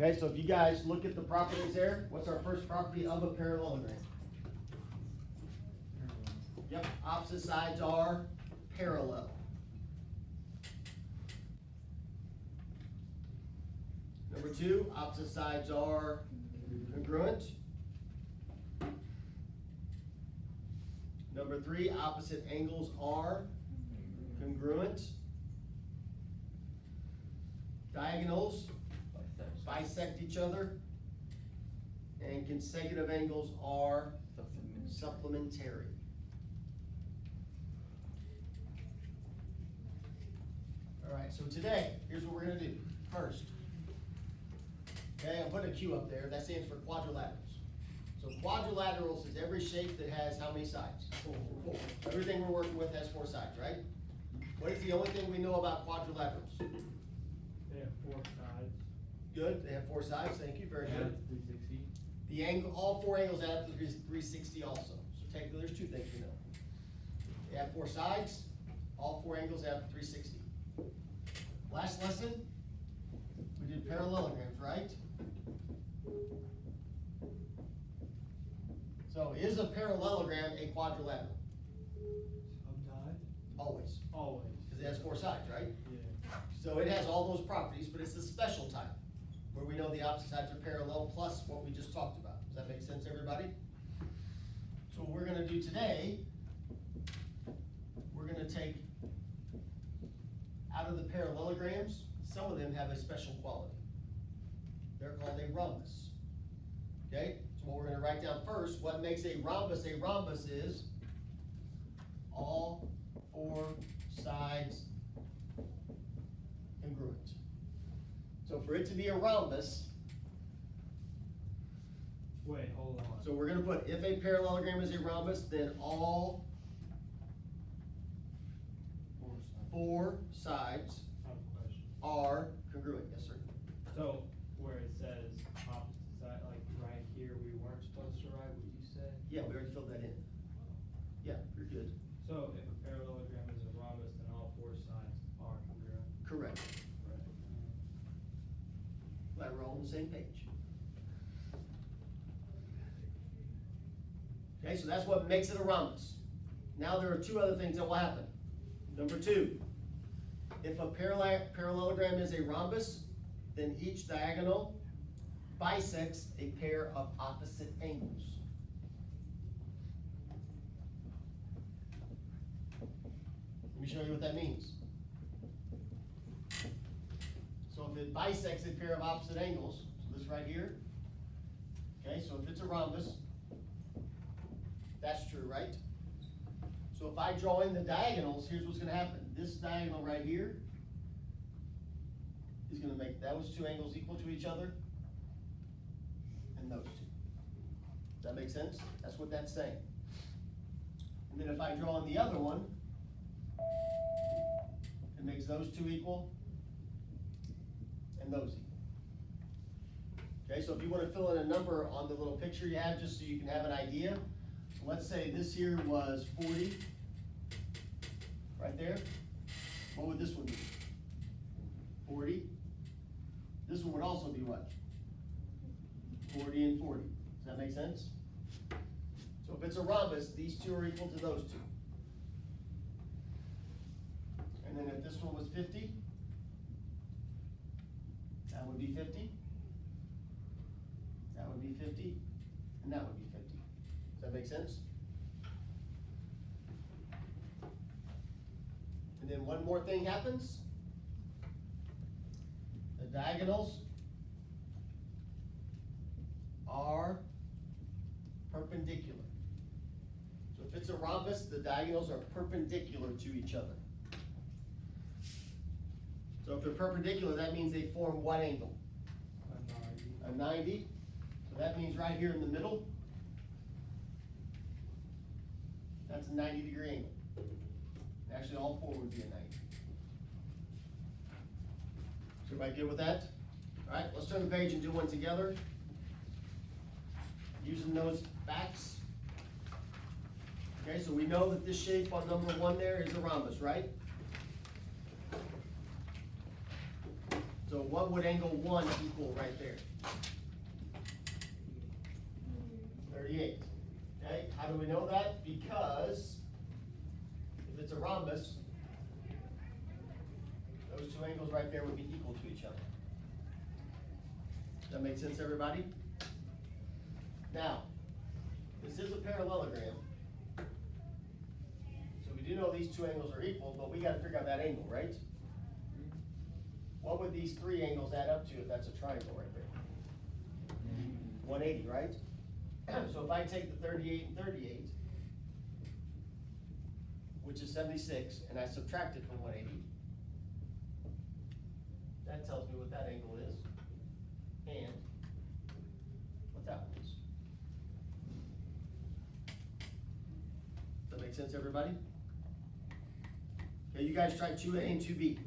Okay, so if you guys look at the properties there, what's our first property of a parallelogram? Yep, opposite sides are parallel. Number two, opposite sides are congruent. Number three, opposite angles are congruent. Diagonals bisect each other. And consecutive angles are supplementary. All right, so today, here's what we're gonna do. First, okay, I'm putting a Q up there, that stands for quadrilaterals. So quadrilaterals is every shape that has how many sides? Four. Everything we're working with has 4 sides, right? What is the only thing we know about quadrilaterals? They have 4 sides. Good, they have 4 sides, thank you, very good. 360. The angle, all 4 angles add up to 360 also. So technically, there's 2 things we know. They have 4 sides, all 4 angles add up to 360. Last lesson, we did parallelograms, right? So is a parallelogram a quadrilateral? Sometimes. Always, Always. because it has 4 sides, right? Yeah. So it has all those properties, but it's the special type, where we know the opposite sides are parallel plus what we just talked about. Does that make sense, everybody? So what we're gonna do today, we're gonna take, out of the parallelograms, some of them have a special quality. They're called a rhombus. Okay, so what we're gonna write down first, what makes a rhombus is all 4 sides congruent. So for it to be a rhombus, Wait, hold on. so we're gonna put, if a parallelogram is a rhombus, then all 4 sides I have a question. are congruent. Yes, sir. So, where it says opposite side, like right here, we weren't supposed to write what you said? Yeah, we already filled that in. Yeah, you're good. So, if a parallelogram is a rhombus, then all 4 sides are congruent? Correct. Right. Glad we're all on the same page. Okay, so that's what makes it a rhombus. Now there are 2 other things that will happen. Number 2, if a parallelogram is a rhombus, then each diagonal bisects a pair of opposite angles. Let me show you what that means. So if it bisects a pair of opposite angles, so this right here, okay, so if it's a rhombus, that's true, right? So if I draw in the diagonals, here's what's gonna happen. This diagonal right here is gonna make those 2 angles equal to each other, and those 2. Does that make sense? That's what that's saying. And then if I draw in the other one, it makes those 2 equal, and those equal. Okay, so if you wanna fill in a number on the little picture you have, just so you can have an idea, let's say this here was 40, right there. What would this one be? 40. This one would also be what? 40 and 40. Does that make sense? So if it's a rhombus, these 2 are equal to those 2. And then if this one was 50, that would be 50. That would be 50, and that would be 50. Does that make sense? And then one more thing happens. The diagonals are perpendicular. So if it's a rhombus, the diagonals are perpendicular to each other. So if they're perpendicular, that means they form what angle? A 90. A 90. So that means right here in the middle, that's a 90-degree angle. Actually, all 4 would be a 90. So everybody good with that? All right, let's turn the page and do one together. Using those facts. Okay, so we know that this shape on number 1 there is a rhombus, right? So what would angle 1 equal right there? 38. Okay, how do we know that? Because if it's a rhombus, those two angles right there would be equal to each other. Does that make sense, everybody? Now, this is a parallelogram. So we do know these two angles are equal, but we gotta figure out that angle, right? What would these three angles add up to if that's a triangle right there? 180, right? So if I take the 38 and 38, which is 76, and I subtract it from 180, that tells me what that angle is, and what that one is. Does that make sense, everybody? Okay, you guys try 2A and 2B.